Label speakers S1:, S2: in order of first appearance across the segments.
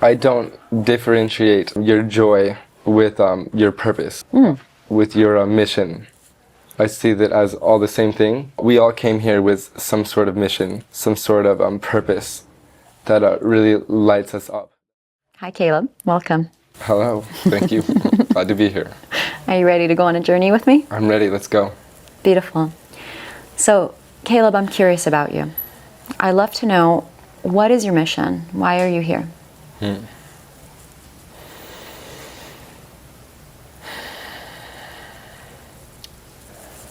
S1: I don't differentiate your joy with your purpose, with your mission. I see that as all the same thing. We all came here with some sort of mission, some sort of purpose that really lights us up.
S2: Hi, Kaleb. Welcome.
S1: Hello. Thank you. Glad to be here.
S2: Are you ready to go on a journey with me?
S1: I'm ready. Let's go.
S2: Beautiful. So, Kaleb, I'm curious about you. I'd love to know, what is your mission? Why are you here?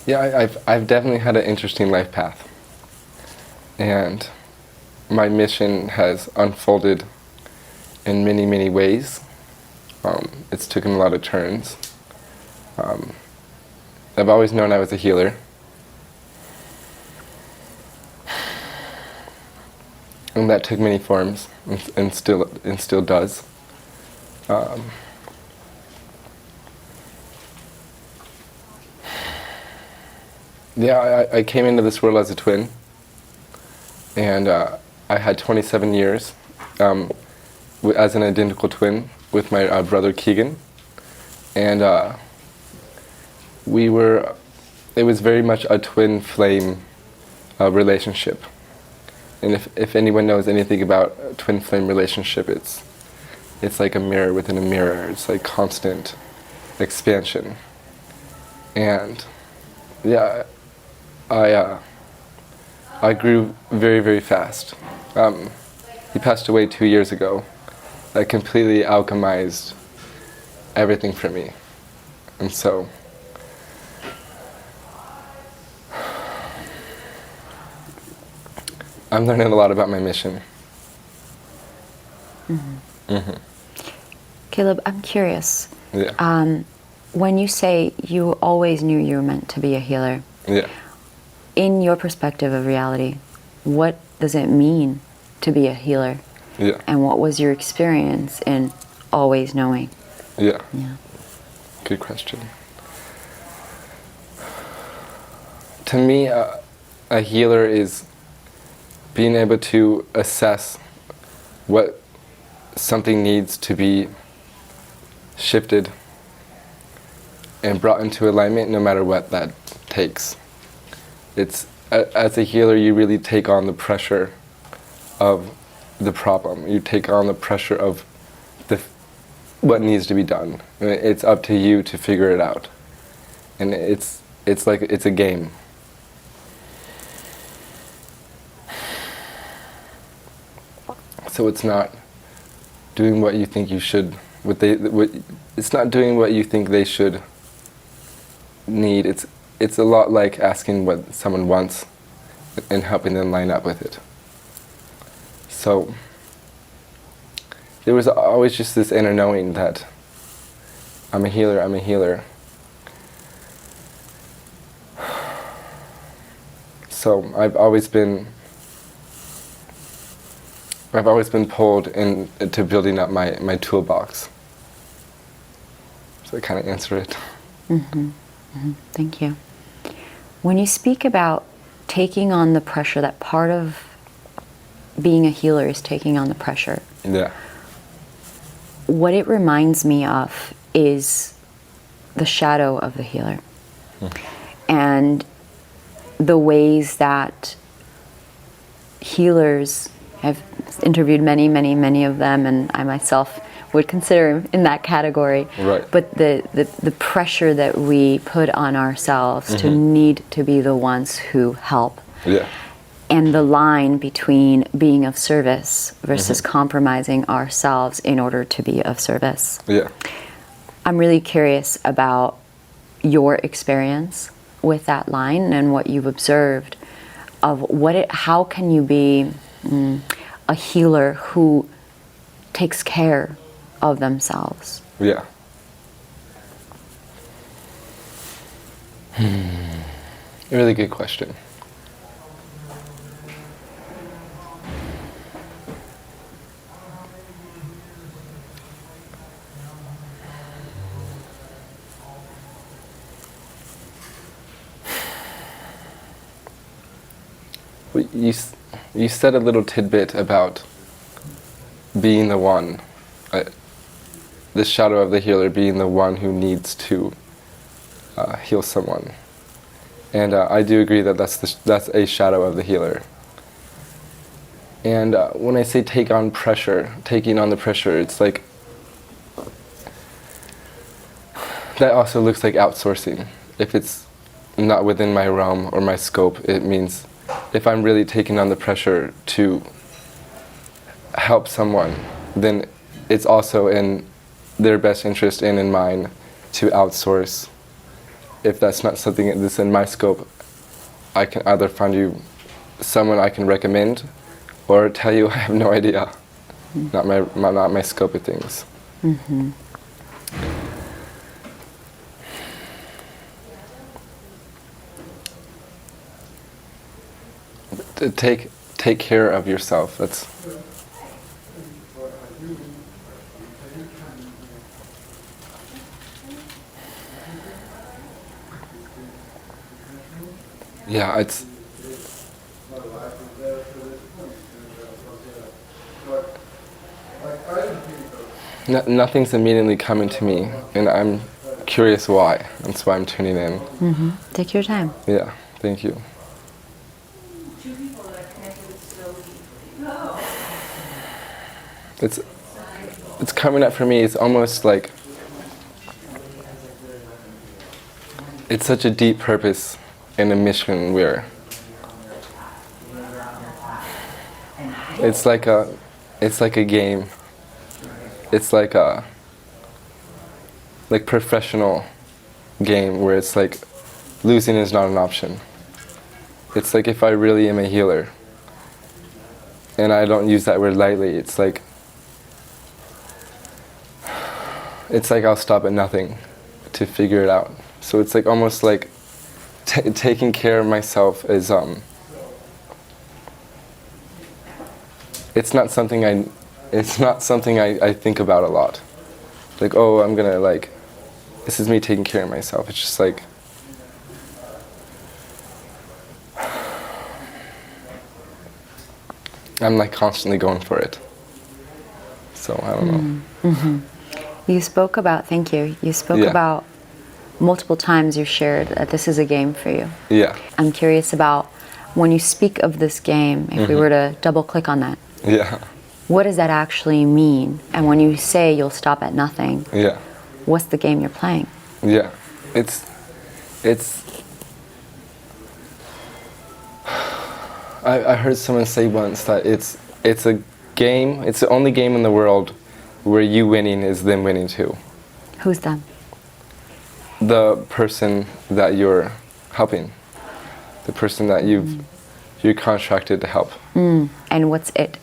S1: Yeah, I've definitely had an interesting life path. And my mission has unfolded in many, many ways. It's taken a lot of turns. I've always known I was a healer. And that took many forms, and still does. Yeah, I came into this world as a twin, and I had 27 years as an identical twin with my brother Keegan, and it was very much a twin flame relationship. And if anyone knows anything about a twin flame relationship, it's like a mirror within a mirror. It's like constant expansion. And yeah, I grew very, very fast. He passed away 2 years ago. That completely alchemized everything for me. And so I'm learning a lot about my mission.
S2: Kaleb, I'm curious.
S1: Yeah.
S2: When you say you always knew you were meant to be a healer,
S1: Yeah.
S2: in your perspective of reality, what does it mean to be a healer?
S1: Yeah.
S2: And what was your experience in always knowing?
S1: Yeah.
S2: Yeah.
S1: Good question. To me, a healer is being able to assess what something needs to be shifted and brought into alignment, no matter what that takes. As a healer, you really take on the pressure of the problem. You take on the pressure of what needs to be done. It's up to you to figure it out. And it's like it's a game. So it's not doing what you think you should. It's not doing what you think they should need. It's a lot like asking what someone wants and helping them line up with it. So there was always just this inner knowing that I'm a healer, I'm a healer. So I've always been pulled into building up my toolbox. So I kind of answer it.
S2: Thank you. When you speak about taking on the pressure, that part of being a healer is taking on the pressure.
S1: Yeah.
S2: What it reminds me of is the shadow of the healer. And the ways that healers, I've interviewed many of them, and I myself would consider in that category.
S1: Right.
S2: But the pressure that we put on ourselves to need to be the ones who help.
S1: Yeah.
S2: And the line between being of service versus compromising ourselves in order to be of service.
S1: Yeah.
S2: I'm really curious about your experience with that line and what you've observed of how can you be a healer who takes care of themselves?
S1: Yeah. Really good question. You said a little tidbit about being the one the shadow of the healer being the one who needs to heal someone. And I do agree that that's a shadow of the healer. And when I say taking on the pressure, it's like, that also looks like outsourcing. If it's not within my realm or my scope, it means if I'm really taking on the pressure to help someone, then it's also in their best interest and in mine to outsource. If that's not something that's in my scope, I can either find you someone I can recommend or tell you I have no idea. Not my scope of things.
S2: Mm-hmm.
S1: Take care of yourself. That's yeah, it's nothing's immediately coming to me, and I'm curious why. That's why I'm tuning in.
S2: Mm-hmm. Take your time.
S1: Yeah, thank you. It's coming up for me. It's almost like it's such a deep purpose and a mission where it's like a game. It's like a professional game where it's like losing is not an option. It's like if I really am a healer, and I don't use that word lightly, it's like I'll stop at nothing to figure it out. So it's like almost like taking care of myself is it's not something I think about a lot. Like, oh, I'm gonna this is me taking care of myself. It's just like I'm like constantly going for it. So I don't know.
S2: Mm-hmm. You spoke about, thank you. You spoke about multiple times you shared that this is a game for you.
S1: Yeah.
S2: I'm curious about when you speak of this game, if we were to double click on that.
S1: Yeah.
S2: What does that actually mean? And when you say you'll stop at nothing, what's the game you're playing?
S1: Yeah. It's I heard someone say once that it's a game, it's the only game in the world where you winning is them winning too.
S2: Who's them?
S1: The person that you're helping. The person that you're contracted to help.
S2: And what's it?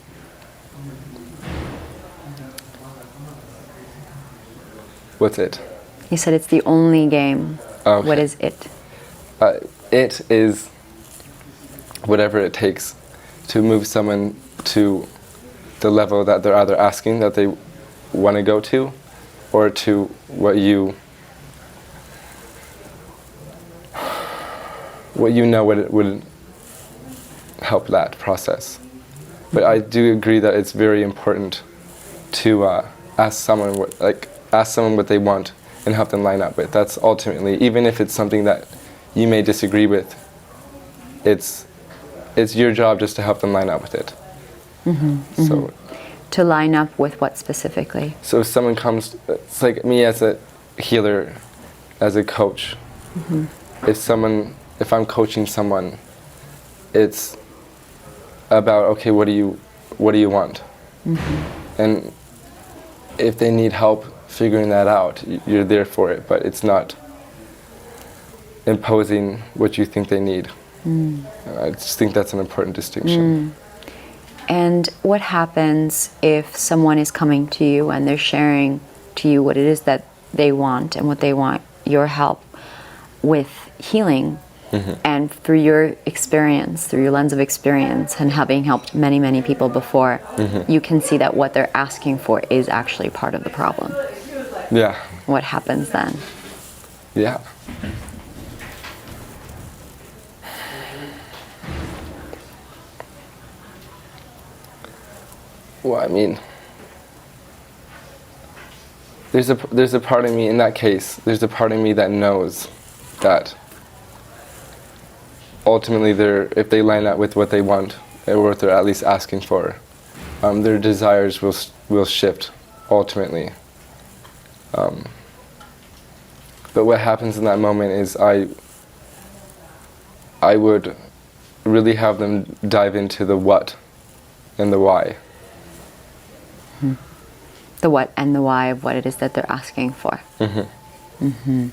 S1: What's it?
S2: You said it's the only game.
S1: Okay.
S2: What is it?
S1: It is whatever it takes to move someone to the level that they're either asking that they want to go to, or to what you know would help that process. But I do agree that it's very important to ask someone what they want and help them line up with. That's ultimately, even if it's something that you may disagree with, it's your job just to help them line up with it. So,
S2: to line up with what specifically?
S1: So if someone comes, it's like me as a healer, as a coach. If I'm coaching someone, it's about, okay, what do you want? And if they need help figuring that out, you're there for it, but it's not imposing what you think they need. I just think that's an important distinction.
S2: And what happens if someone is coming to you and they're sharing to you what it is that they want and what they want your help with healing? And through your experience, through your lens of experience, and having helped many, many people before, you can see that what they're asking for is actually part of the problem.
S1: Yeah.
S2: What happens then?
S1: Yeah. Well, I mean, there's a part of me, in that case, there's a part of me that knows that ultimately if they line up with what they want, or what they're at least asking for, their desires will shift ultimately. But what happens in that moment is I would really have them dive into the what and the why.
S2: The what and the why of what it is that they're asking for. And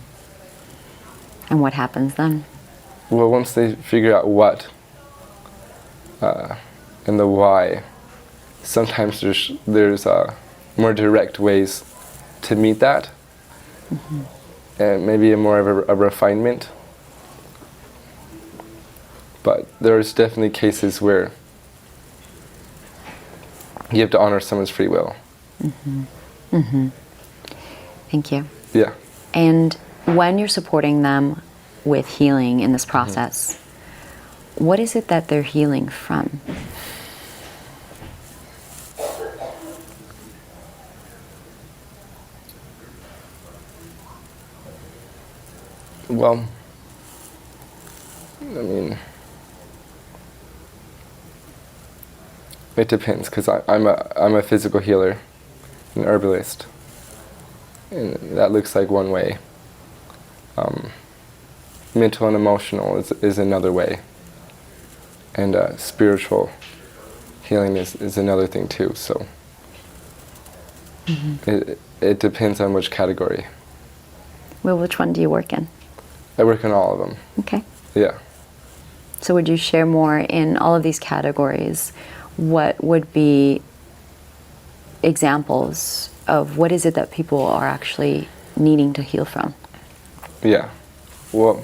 S2: what happens then?
S1: Well, once they figure out what and the why, sometimes there's more direct ways to meet that, and maybe more of a refinement. But there's definitely cases where you have to honor someone's free will.
S2: Thank you.
S1: Yeah.
S2: And when you're supporting them with healing in this process, what is it that they're healing from?
S1: Well, I mean, it depends, because I'm a physical healer, an herbalist, and that looks like one way. Mental and emotional is another way, and spiritual healing is another thing too. So it depends on which category.
S2: Well, which one do you work in?
S1: I work on all of them.
S2: Okay.
S1: Yeah.
S2: So would you share more in all of these categories? What would be examples of what is it that people are actually needing to heal from?
S1: Yeah. Well,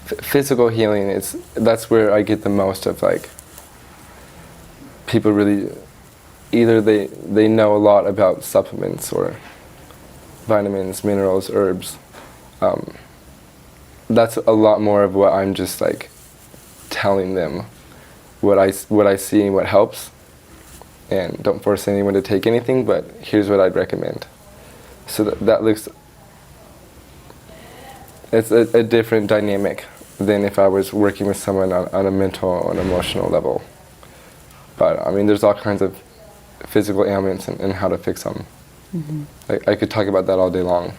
S1: physical healing that's where I get the most of, like, people really either they know a lot about supplements or vitamins, minerals, herbs. That's a lot more of what I'm just like telling them what I see and what helps, and don't force anyone to take anything, but here's what I'd recommend. So that looks, it's a different dynamic than if I was working with someone on a mental and emotional level. But I mean, there's all kinds of physical ailments and how to fix them. I could talk about that all day long.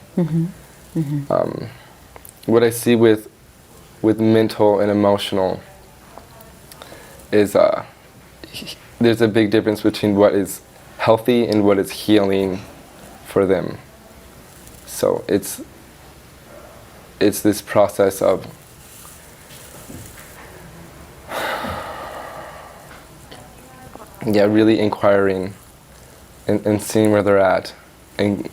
S1: What I see with mental and emotional is there's a big difference between what is healthy and what is healing for them. So it's this process of really inquiring and seeing where they're at and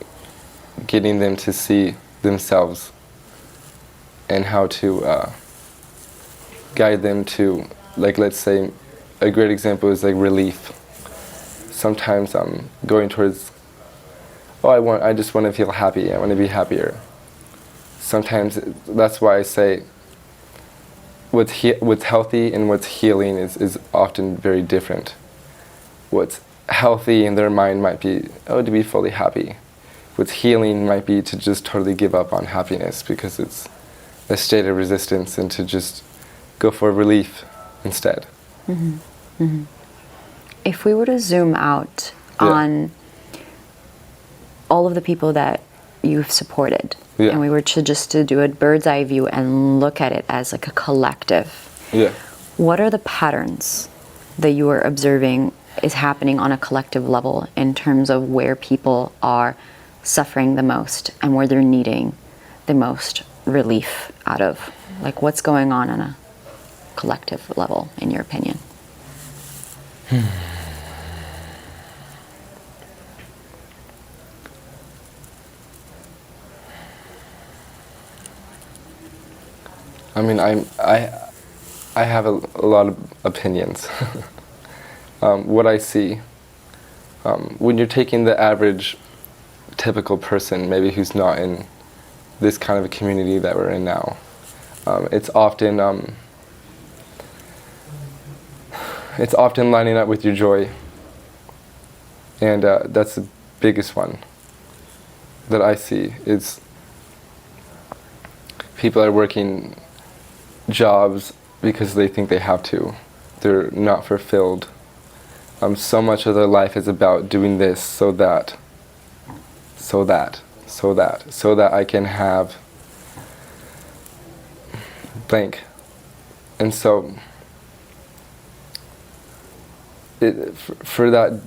S1: getting them to see themselves and how to guide them to, like, let's say a great example is like relief. Sometimes I'm going towards, I just want to feel happy, I want to be happier. Sometimes that's why I say what's healthy and what's healing is often very different. What's healthy in their mind might be, to be fully happy. What's healing might be to just totally give up on happiness because it's a state of resistance, and to just go for relief instead.
S2: If we were to zoom out on all of the people that you've supported, and we were to do a bird's eye view and look at it as like a collective, what are the patterns that you are observing is happening on a collective level in terms of where people are suffering the most and where they're needing the most relief out of? Like, what's going on a collective level, in your opinion?
S1: I mean, I have a lot of opinions. What I see, when you're taking the average typical person, maybe who's not in this kind of a community that we're in now, it's often it's often lining up with your joy. And that's the biggest one that I see, is people are working jobs because they think they have to. They're not fulfilled. So much of their life is about doing this so that I can have blank. And so for that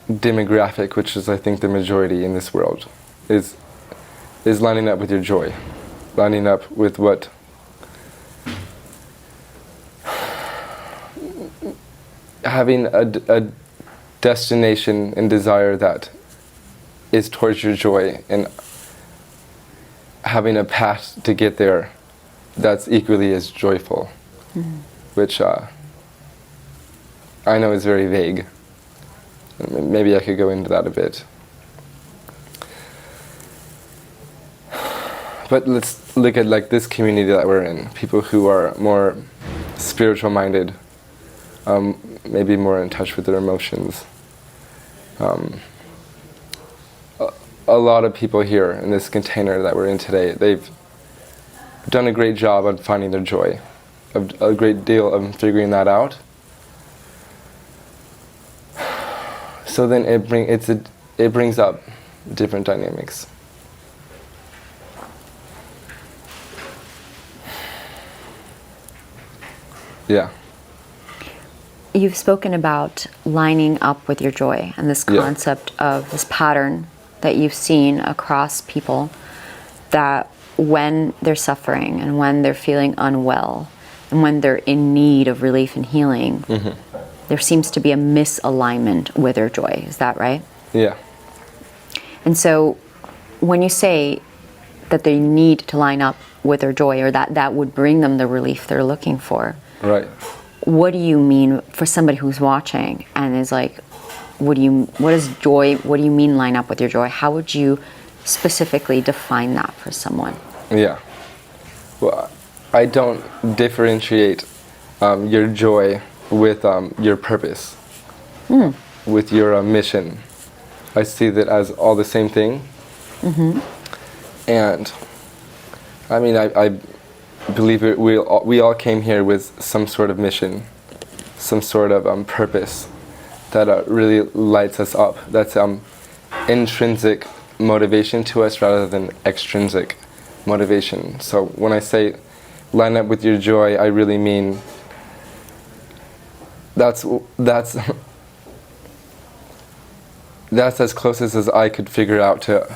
S1: demographic, which is I think the majority in this world, is lining up with your joy, lining up with what having a destination and desire that is towards your joy, and having a path to get there that's equally as joyful, which I know is very vague. Maybe I could go into that a bit. But let's look at like this community that we're in, people who are more spiritual minded, maybe more in touch with their emotions. A lot of people here in this container that we're in today, they've done a great job on finding their joy, a great deal of figuring that out. So then it brings up different dynamics. Yeah.
S2: You've spoken about lining up with your joy and this concept of this pattern that you've seen across people, that when they're suffering and when they're feeling unwell and when they're in need of relief and healing, there seems to be a misalignment with their joy. Is that right?
S1: Yeah.
S2: And so when you say that they need to line up with their joy, or that would bring them the relief they're looking for,
S1: right,
S2: what do you mean for somebody who's watching and is like, what is joy? What do you mean line up with your joy? How would you specifically define that for someone?
S1: Yeah. Well, I don't differentiate your joy with your purpose, with your mission. I see that as all the same thing. And I mean, I believe we all came here with some sort of mission, some sort of purpose that really lights us up. That's intrinsic motivation to us rather than extrinsic motivation. So when I say line up with your joy, I really mean that's as close as I could figure out to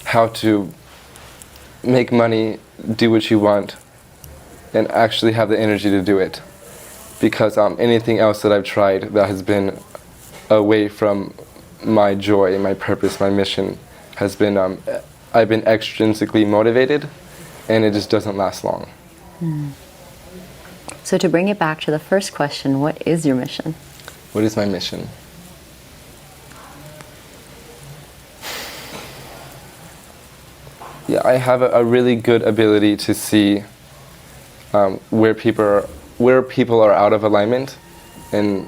S1: how to make money, do what you want, and actually have the energy to do it. Because anything else that I've tried that has been away from my joy, my purpose, my mission, has been, I've been extrinsically motivated, and it just doesn't last long.
S2: So to bring it back to the first question, what is your mission?
S1: What is my mission? Yeah, I have a really good ability to see where people are out of alignment and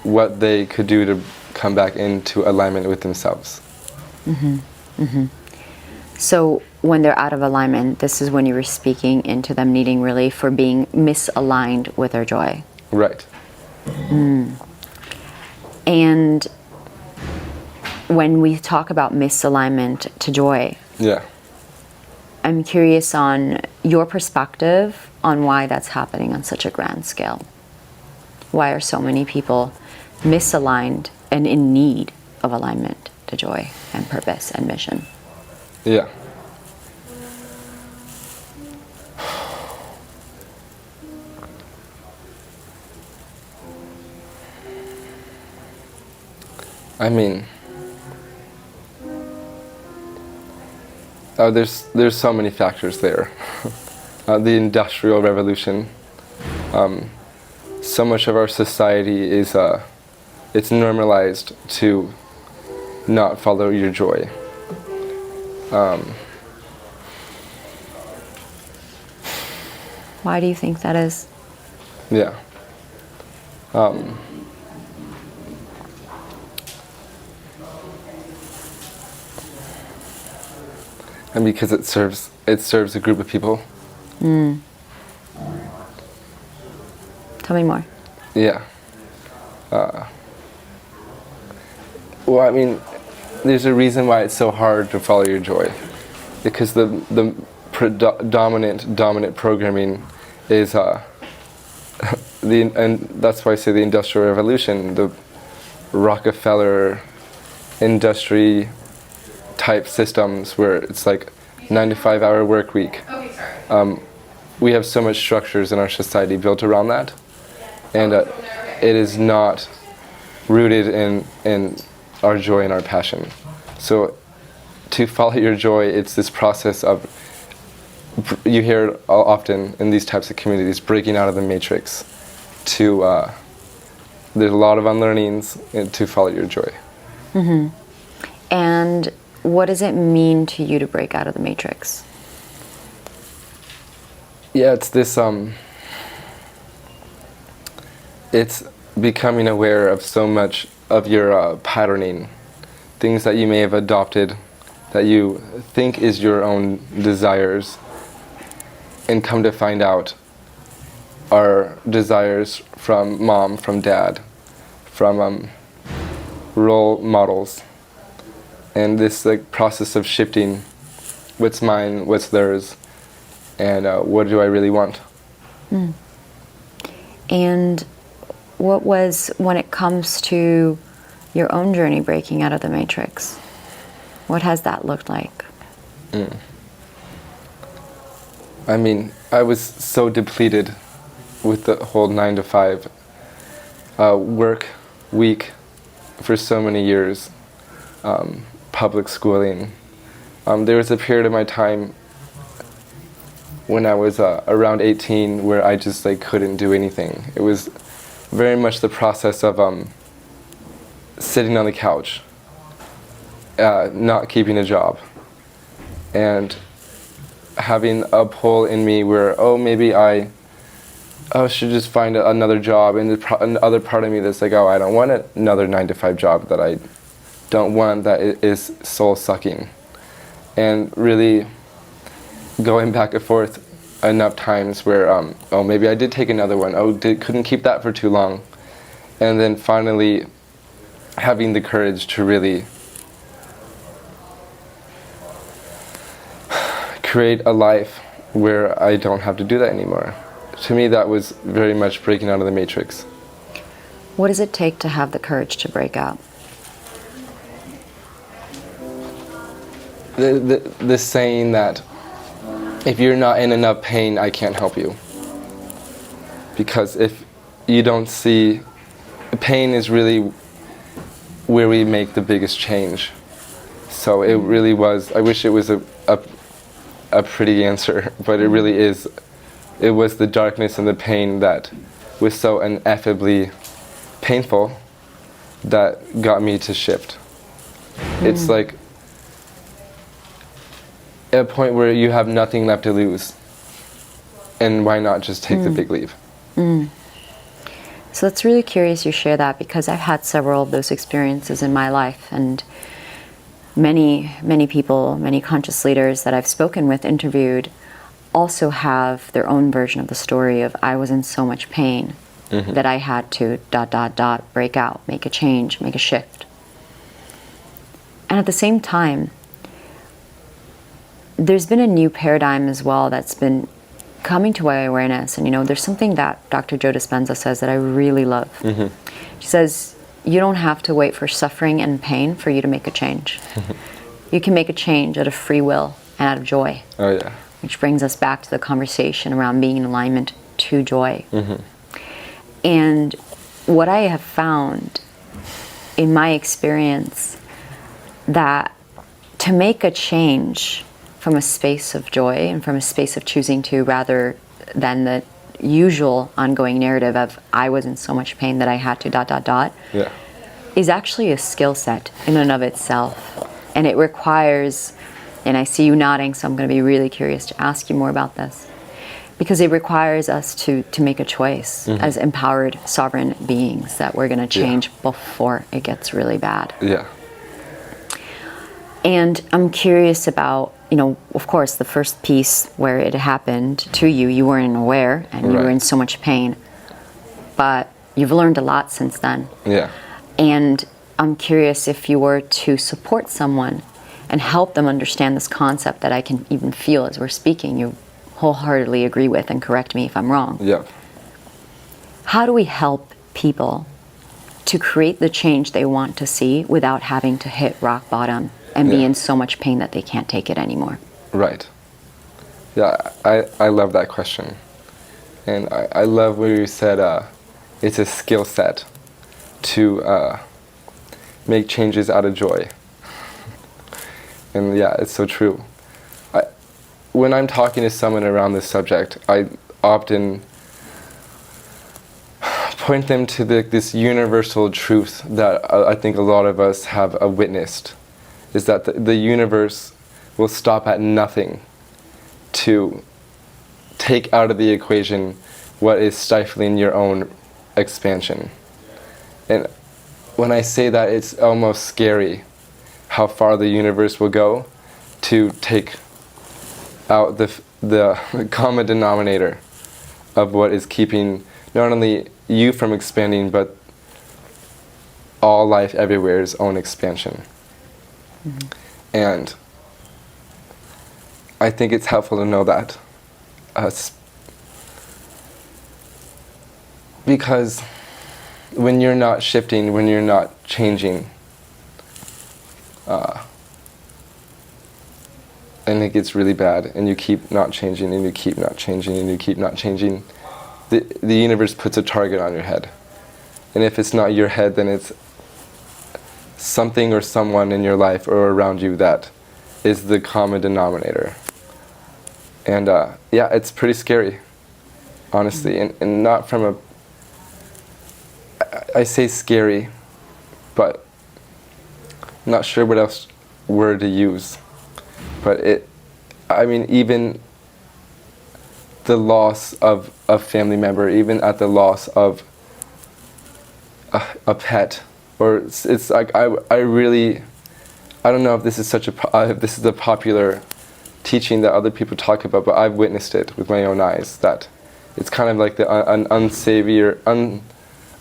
S1: what they could do to come back into alignment with themselves.
S2: So when they're out of alignment, this is when you were speaking into them needing relief for being misaligned with their joy.
S1: Right.
S2: And when we talk about misalignment to joy,
S1: yeah,
S2: I'm curious on your perspective on why that's happening on such a grand scale. Why are so many people misaligned and in need of alignment to joy and purpose and mission?
S1: Yeah. I mean, there's so many factors there. The Industrial Revolution. So much of our society is it's normalized to not follow your joy.
S2: Why do you think that is?
S1: Yeah. And because it serves a group of people.
S2: Tell me more.
S1: Yeah. Well, I mean, there's a reason why it's so hard to follow your joy, because the dominant programming is and that's why I say the Industrial Revolution, the Rockefeller industry type systems where it's like 9 to 5 hour work week. We have so much structures in our society built around that, and it is not rooted in our joy and our passion. So to follow your joy, it's this process of, you hear it often in these types of communities, breaking out of the matrix. There's a lot of unlearnings to follow your joy.
S2: Mm-hmm. And what does it mean to you to break out of the matrix?
S1: Yeah, it's this, it's becoming aware of so much of your patterning, things that you may have adopted that you think is your own desires, and come to find out are desires from mom, from dad, from role models. And this like process of shifting what's mine, what's theirs, and what do I really want.
S2: And what was, when it comes to your own journey breaking out of the matrix, what has that looked like?
S1: I mean, I was so depleted with the whole 9 to 5 work week for so many years, public schooling. There was a period of my time when I was around 18 where I just like couldn't do anything. It was very much the process of sitting on the couch, not keeping a job, and having a pull in me where, maybe I should just find another job, and the other part of me that's like, I don't want another 9 to 5 job that I don't want, that is soul-sucking. And really going back and forth enough times where, maybe I did take another one, couldn't keep that for too long. And then finally having the courage to really create a life where I don't have to do that anymore. To me, that was very much breaking out of the matrix.
S2: What does it take to have the courage to break out?
S1: The saying that if you're not in enough pain, I can't help you. Because if you don't see, pain is really where we make the biggest change. So it really was, I wish it was a pretty answer, but it really is. It was the darkness and the pain that was so ineffably painful that got me to shift. It's like a point where you have nothing left to lose, and why not just take the big leap?
S2: So it's really curious you share that, because I've had several of those experiences in my life, and many people, many conscious leaders that I've spoken with, interviewed, also have their own version of the story of, I was in so much pain that I had to ... break out, make a change, make a shift. And at the same time, there's been a new paradigm as well that's been coming to my awareness. And there's something that Dr. Joe Dispenza says that I really love. She says, you don't have to wait for suffering and pain for you to make a change. You can make a change out of free will and out of joy.
S1: Oh yeah.
S2: Which brings us back to the conversation around being in alignment to joy. And what I have found in my experience, that to make a change from a space of joy and from a space of choosing to, rather than the usual ongoing narrative of, I was in so much pain that I had to ...
S1: Yeah.
S2: is actually a skill set in and of itself. And it requires, and I see you nodding, so I'm going to be really curious to ask you more about this. Because it requires us to make a choice as empowered, sovereign beings that we're going to change before it gets really bad.
S1: Yeah.
S2: And I'm curious about, of course, the first piece where it happened to you, you weren't aware and you were in so much pain. But you've learned a lot since then.
S1: Yeah.
S2: And I'm curious if you were to support someone and help them understand this concept that I can even feel as we're speaking, you wholeheartedly agree with, and correct me if I'm wrong.
S1: Yeah.
S2: How do we help people to create the change they want to see without having to hit rock bottom and be in so much pain that they can't take it anymore?
S1: Right. Yeah, I love that question. And I love what you said, it's a skill set to make changes out of joy. And yeah, it's so true. When I'm talking to someone around this subject, I often point them to this universal truth that I think a lot of us have witnessed, is that the universe will stop at nothing to take out of the equation what is stifling your own expansion. And when I say that, it's almost scary how far the universe will go to take out the common denominator of what is keeping not only you from expanding, but all life everywhere's own expansion. And I think it's helpful to know that. Because when you're not shifting, when you're not changing, and it gets really bad, and you keep not changing, and you keep not changing, and you keep not changing, the universe puts a target on your head. And if it's not your head, then it's something or someone in your life or around you that is the common denominator. And yeah, it's pretty scary, honestly, and not from I say scary, but I'm not sure what else word to use. But even the loss of a family member, even at the loss of a pet, or it's like I don't know if this is this is a popular teaching that other people talk about, but I've witnessed it with my own eyes, that it's kind of like the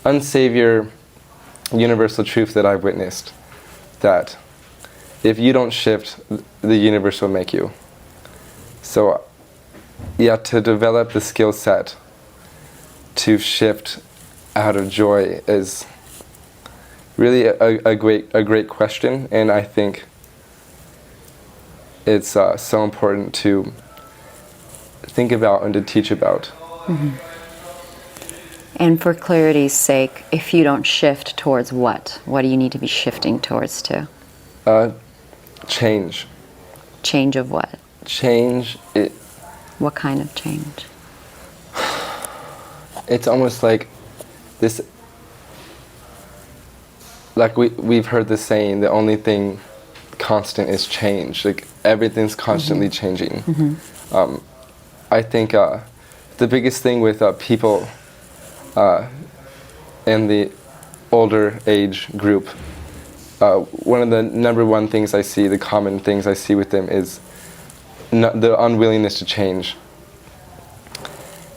S1: unsavior universal truth that I've witnessed, that if you don't shift, the universe will make you. So yeah, to develop the skill set to shift out of joy is really a great question, and I think it's so important to think about and to teach about.
S2: And for clarity's sake, if you don't shift towards what do you need to be shifting towards to?
S1: Change.
S2: Change of what?
S1: Change.
S2: What kind of change?
S1: It's almost like this. Like we've heard the saying, the only thing constant is change. Like everything's constantly changing. I think the biggest thing with people in the older age group, one of the number one things I see, the common things I see with them is the unwillingness to change.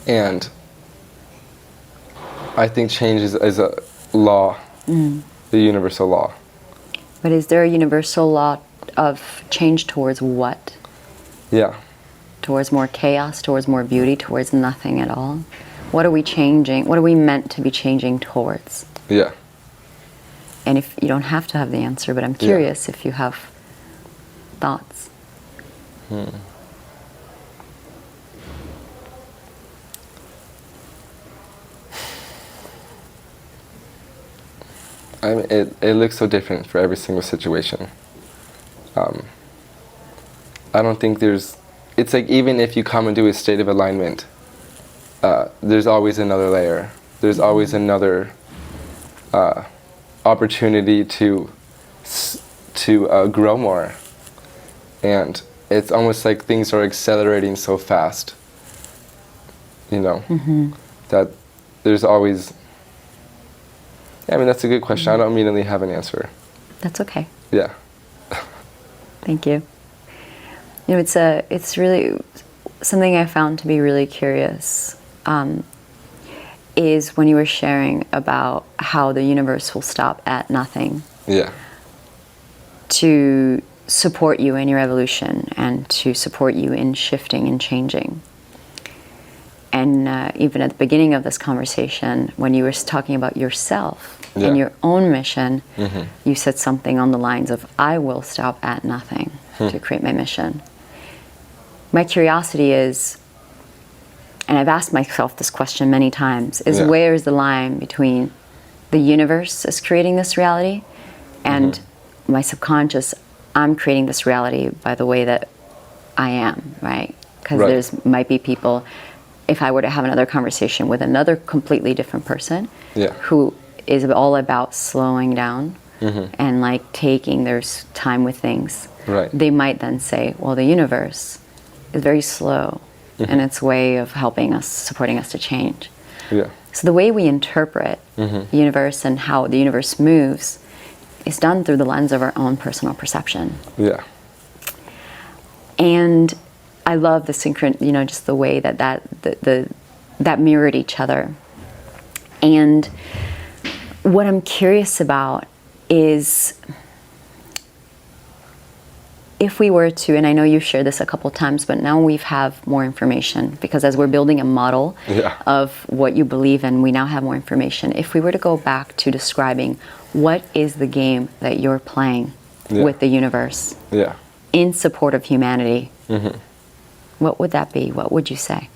S1: And I think change is a law, the universal law.
S2: But is there a universal law of change towards what?
S1: Yeah.
S2: Towards more chaos, towards more beauty, towards nothing at all? What are we changing? What are we meant to be changing towards?
S1: Yeah.
S2: And if you don't have to have the answer, but I'm curious if you have thoughts.
S1: I mean, it looks so different for every single situation. I don't think it's like even if you come into a state of alignment, there's always another layer. There's always another opportunity to grow more. And it's almost like things are accelerating so fast you know, that there's always, I mean, that's a good question. I don't immediately have an answer.
S2: That's okay.
S1: Yeah.
S2: Thank you. You know, it's really something I found to be really curious, is when you were sharing about how the universe will stop at nothing.
S1: Yeah.
S2: To support you in your evolution and to support you in shifting and changing. And even at the beginning of this conversation, when you were talking about yourself and your own mission, you said something on the lines of, I will stop at nothing to create my mission. My curiosity is, and I've asked myself this question many times, is where is the line between the universe is creating this reality and my subconscious, I'm creating this reality by the way that I am, right? Because there's might be people, if I were to have another conversation with another completely different person who is all about slowing down and like taking their time with things, they might then say, well, the universe is very slow in its way of helping us, supporting us to change. So the way we interpret the universe and how the universe moves is done through the lens of our own personal perception. And I love the you know, just the way that mirrored each other. And what I'm curious about is, if we were to, and I know you've shared this a couple times, but now we have more information, because as we're building a model of what you believe in, we now have more information. If we were to go back to describing what is the game that you're playing with the universe in support of humanity, what would that be? What would you say?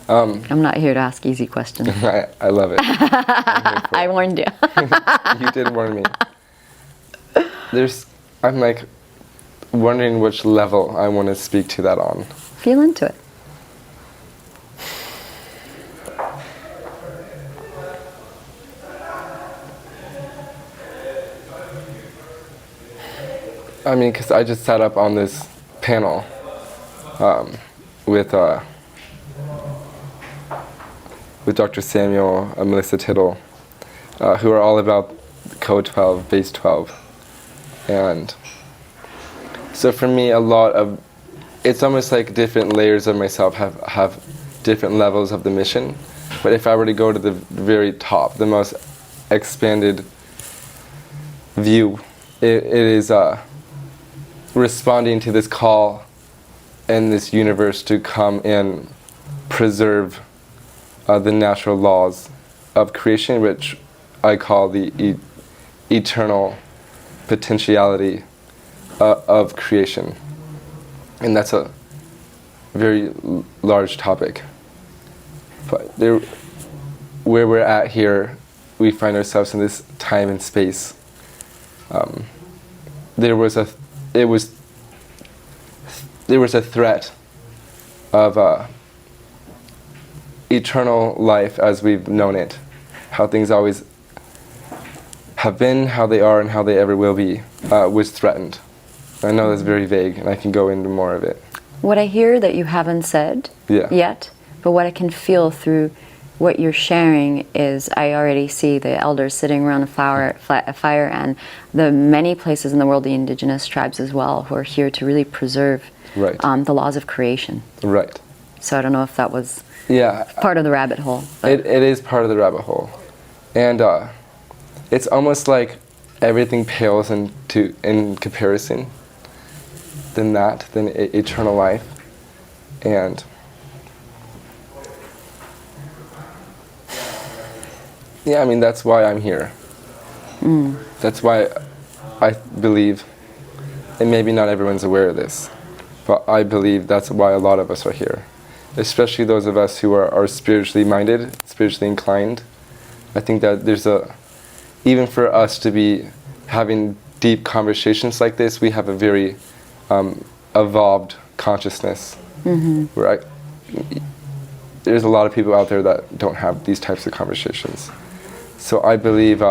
S2: I'm not here to ask easy questions.
S1: I love it.
S2: I warned you.
S1: You did warn me. I'm like wondering which level I want to speak to that on.
S2: Feel into it.
S1: I mean, because I just sat up on this panel with Dr. Samuel and Melissa Tittle, who are all about Code 12, Base 12. And so for me, it's almost like different layers of myself have different levels of the mission. But if I were to go to the very top, the most expanded view, it is responding to this call in this universe to come and preserve the natural laws of creation, which I call the eternal potentiality of creation. And that's a very large topic. But where we're at here, we find ourselves in this time and space. There was a threat of eternal life as we've known it, how things always have been, how they are, and how they ever will be, was threatened. I know that's very vague, and I can go into more of it.
S2: What I hear that you haven't said yet, but what I can feel through what you're sharing is, I already see the elders sitting around a fire, and the many places in the world, the indigenous tribes as well, who are here to really preserve the laws of creation. So I don't know if that was part of the rabbit hole.
S1: It is part of the rabbit hole. And it's almost like everything pales in comparison than eternal life. And I mean, that's why I'm here. That's why I believe, and maybe not everyone's aware of this, but I believe that's why a lot of us are here. Especially those of us who are spiritually minded, spiritually inclined. I think that even for us to be having deep conversations like this, we have a very evolved consciousness. Where there's a lot of people out there that don't have these types of conversations. So I believe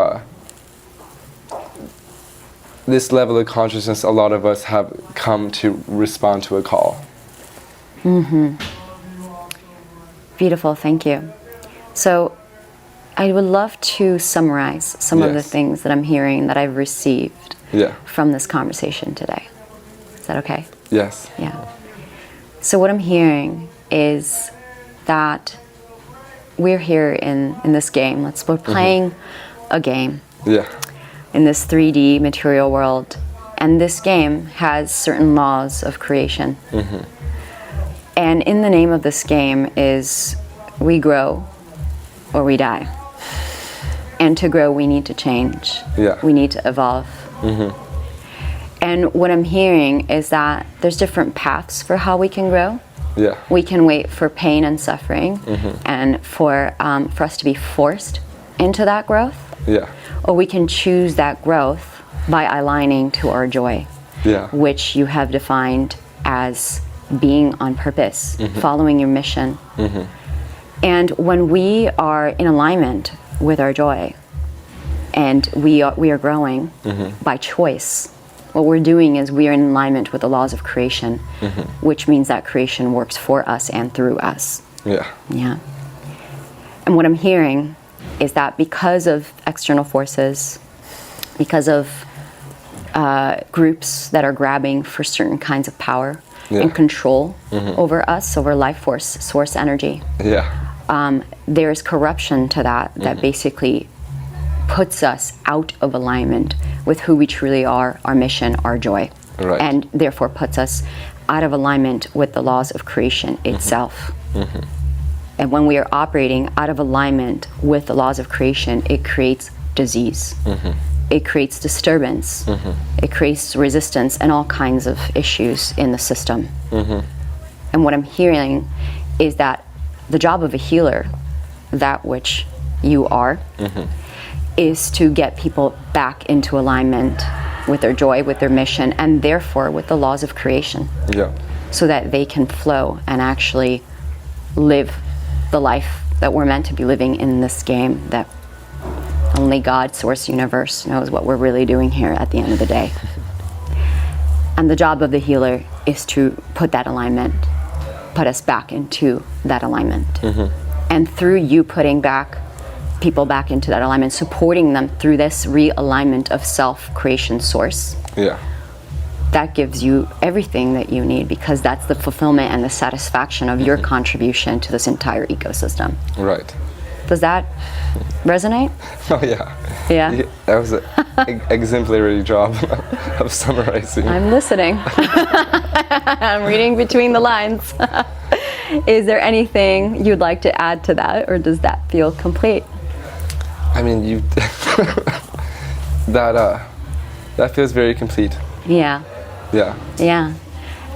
S1: this level of consciousness, a lot of us have come to respond to a call.
S2: Beautiful, thank you. So I would love to summarize some of the things that I'm hearing that I've received from this conversation today. Is that okay?
S1: Yes.
S2: Yeah. So what I'm hearing is that we're here in this game. We're playing a game in this 3D material world. And this game has certain laws of creation. And in the name of this game is we grow or we die. And to grow, we need to change. We need to evolve. And what I'm hearing is that there's different paths for how we can grow. We can wait for pain and suffering and for us to be forced into that growth. Or we can choose that growth by aligning to our joy, which you have defined as being on purpose, following your mission. And when we are in alignment with our joy and we are growing by choice, what we're doing is we are in alignment with the laws of creation, which means that creation works for us and through us. And what I'm hearing is that because of external forces, because of groups that are grabbing for certain kinds of power and control over us, over life force, source energy, there's corruption to that basically puts us out of alignment with who we truly are, our mission, our joy, and therefore puts us out of alignment with the laws of creation itself. And when we are operating out of alignment with the laws of creation, it creates disease. It creates disturbance. It creates resistance and all kinds of issues in the system. And what I'm hearing is that the job of a healer, that which you are, is to get people back into alignment with their joy, with their mission, and therefore with the laws of creation. So that they can flow and actually live the life that we're meant to be living in this game that only God, Source, Universe knows what we're really doing here at the end of the day. And the job of the healer is to put that alignment, put us back into that alignment. And through you putting people back into that alignment, supporting them through this realignment of self-creation source, that gives you everything that you need, because that's the fulfillment and the satisfaction of your contribution to this entire ecosystem. Does that resonate?
S1: Oh yeah. That was an exemplary job of summarizing.
S2: I'm listening. I'm reading between the lines. Is there anything you'd like to add to that, or does that feel complete?
S1: I mean, you that feels very complete.
S2: Yeah.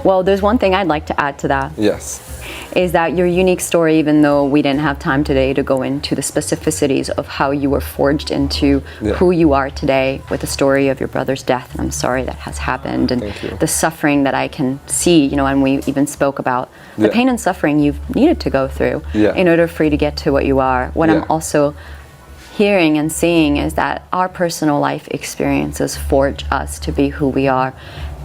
S2: Well, there's one thing I'd like to add to that. Is that your unique story, even though we didn't have time today to go into the specificities of how you were forged into who you are today with the story of your brother's death, and I'm sorry that has happened, and the suffering that I can see, and we even spoke about the pain and suffering you've needed to go through in order for you to get to what you are. What I'm also hearing and seeing is that our personal life experiences forge us to be who we are,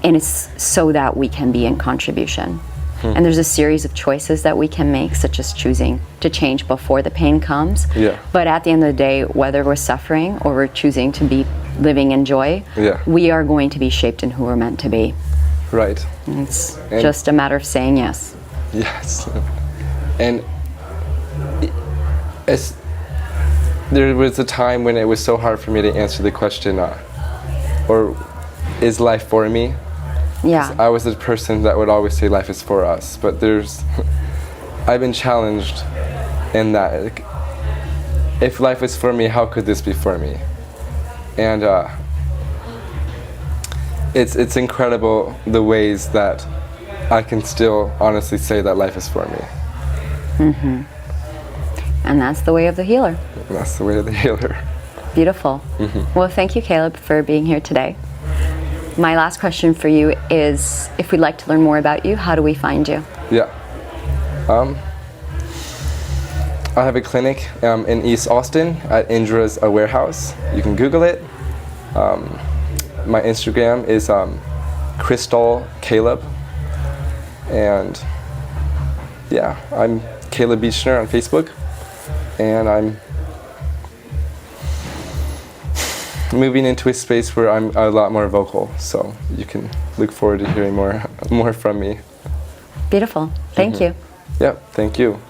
S2: and it's so that we can be in contribution. And there's a series of choices that we can make, such as choosing to change before the pain comes. But at the end of the day, whether we're suffering or we're choosing to be living in joy, we are going to be shaped in who we're meant to be.
S1: And
S2: it's just a matter of saying yes. And there was a time when it was so hard for me to answer the question, or is life for me? I was the person that would always say life is for us, but I've been challenged in that. Like, if life is for me, how could this be for me? And it's incredible the ways that I can still honestly say that life is for me. And that's the way of the healer.
S1: That's the way of the healer.
S2: Beautiful. Well, thank you, Kaleb, for being here today. My last question for you is, if we'd like to learn more about you, how do we find you?
S1: I have a clinic in East Austin at Indra's Warehouse. You can Google it. my Instagram is Crystal Kaleb, and yeah, I'm Kaleb Beechner on Facebook, and I'm moving into a space where I'm a lot more vocal, so you can look forward to hearing more from me.
S2: Beautiful. Thank you.
S1: Yeah, thank you.